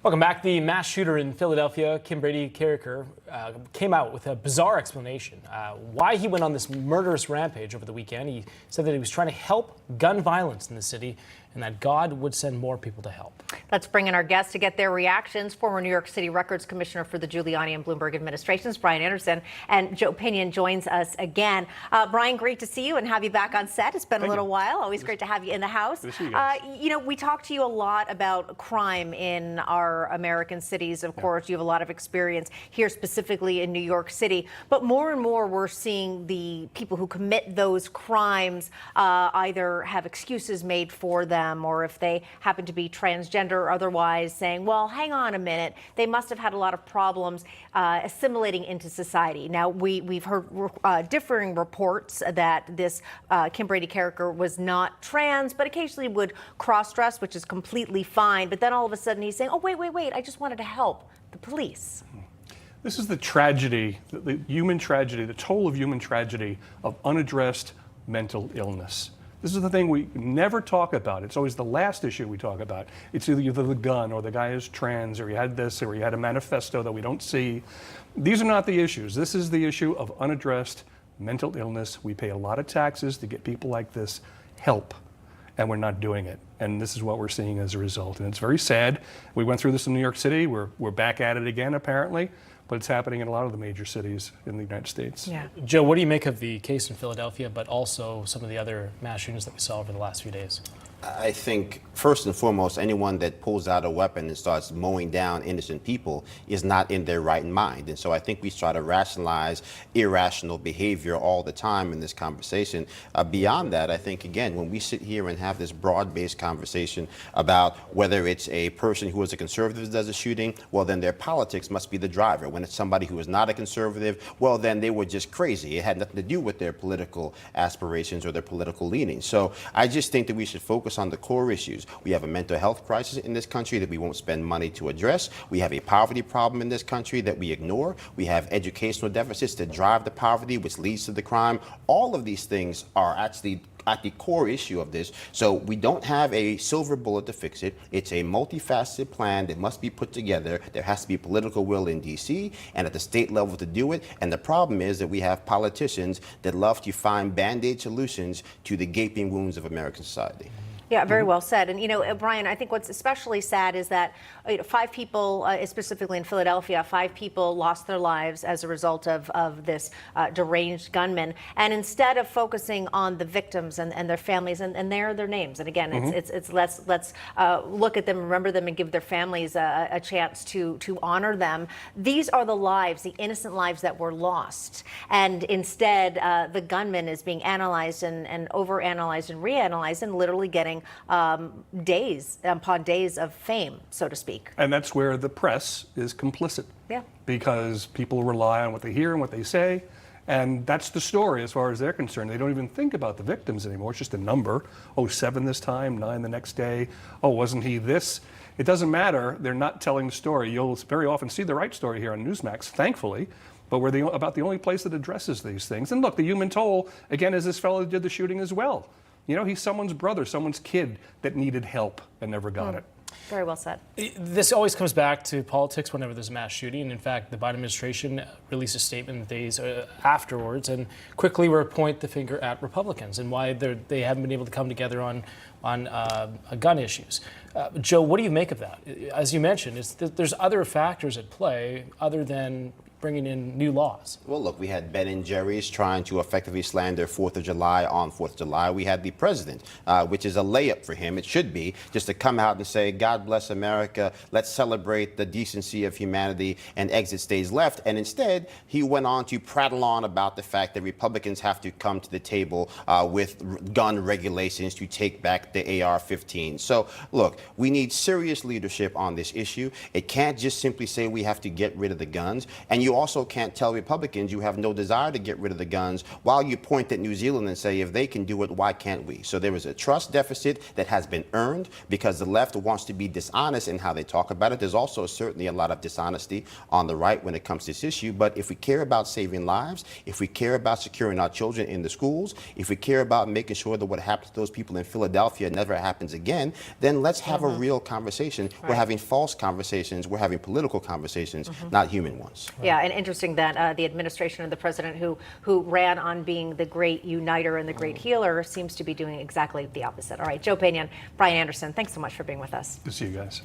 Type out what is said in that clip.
Welcome back. The mass shooter in Philadelphia, Kimbrady Carricker, came out with a bizarre explanation why he went on this murderous rampage over the weekend. He said that he was trying to help gun violence in the city and that God would send more people to help. Let's bring in our guests to get their reactions. Former New York City Records Commissioner for the Giuliani and Bloomberg administrations, Brian Andersson, and Joseph Pinion joins us again. Brian, great to see you and have you back on set. It's been a little while. Always great to have you in the house. We talk to you a lot about crime in our American cities. Of course, you have a lot of experience here specifically in New York City. But more and more we're seeing the people who commit those crimes either have excuses made for them, or if they happen to be transgender or otherwise, saying, well, hang on a minute, they must have had a lot of problems assimilating into society. Now, we've heard differing reports that this Kimbrady Carricker was not trans, but occasionally would cross-dress, which is completely fine. But then all of a sudden he's saying, oh, wait, I just wanted to help the police. This is the tragedy, the human tragedy, the toll of human tragedy of unaddressed mental illness. This is the thing we never talk about. It's always the last issue we talk about. It's either the gun, or the guy is trans, or he had this, or he had a manifesto that we don't see. These are not the issues. This is the issue of unaddressed mental illness. We pay a lot of taxes to get people like this help, and we're not doing it. And this is what we're seeing as a result. And it's very sad. We went through this in New York City. We're back at it again, apparently. But it's happening in a lot of the major cities in the United States. Yeah. Joe, what do you make of the case in Philadelphia, but also some of the other mass shootings that we saw over the last few days? I think, first and foremost, anyone that pulls out a weapon and starts mowing down innocent people is not in their right mind. And so I think we try to rationalize irrational behavior all the time in this conversation. Beyond that, I think, again, when we sit here and have this broad-based conversation about whether it's a person who is a conservative that does a shooting, well, then their politics must be the driver. When it's somebody who is not a conservative, well, then they were just crazy. It had nothing to do with their political aspirations or their political leanings. So I just think that we should focus on the core issues. We have a mental health crisis in this country that we won't spend money to address. We have a poverty problem in this country that we ignore. We have educational deficits that drive the poverty, which leads to the crime. All of these things are actually at the core issue of this. So we don't have a silver bullet to fix it. It's a multifaceted plan that must be put together. There has to be political will in D.C. and at the state level to do it. And the problem is that we have politicians that love to find Band-Aid solutions to the gaping wounds of American society. Yeah, very well said. And, Brian, I think what's especially sad is that 5 people, specifically in Philadelphia, 5 people lost their lives as a result of this deranged gunman. And instead of focusing on the victims and their families, and there are their names. And again, it's let's look at them, remember them, and give their families a chance to honor them. These are the lives, the innocent lives that were lost. And instead, the gunman is being analyzed and overanalyzed and reanalyzed and literally getting days upon days of fame, so to speak. And that's where the press is complicit. Yeah. Because people rely on what they hear and what they say. And that's the story as far as they're concerned. They don't even think about the victims anymore. It's just a number. Oh, 7 this time, 9 the next day. Oh, wasn't he this? It doesn't matter. They're not telling the story. You'll very often see the right story here on Newsmax, thankfully. But we're about the only place that addresses these things. And look, the human toll, again, is this fellow that did the shooting as well. He's someone's brother, someone's kid that needed help and never got it. Very well said. This always comes back to politics whenever there's a mass shooting. In fact, the Biden administration released a statement days afterwards and quickly point the finger at Republicans and why they haven't been able to come together on gun issues. Joe, what do you make of that? As you mentioned, there's other factors at play other than bringing in new laws. Well, look, we had Ben and Jerry's trying to effectively slander 4th of July on 4th of July. We had the president, which is a layup for him. It should be just to come out and say, God bless America. Let's celebrate the decency of humanity and exit stage left. And instead, he went on to prattle on about the fact that Republicans have to come to the table with gun regulations to take back the AR-15. So, look, we need serious leadership on this issue. It can't just simply say we have to get rid of the guns. And you you also can't tell Republicans you have no desire to get rid of the guns while you point at New Zealand and say, if they can do it, why can't we? So there is a trust deficit that has been earned because the left wants to be dishonest in how they talk about it. There's also certainly a lot of dishonesty on the right when it comes to this issue. But if we care about saving lives, if we care about securing our children in the schools, if we care about making sure that what happened to those people in Philadelphia never happens again, then let's have a real conversation. We're having false conversations. We're having political conversations, not human ones. Yeah, and interesting that the administration and the president who ran on being the great uniter and the great healer seems to be doing exactly the opposite. All right, Joe Pinion, Brian Anderson, thanks so much for being with us. Good to see you guys.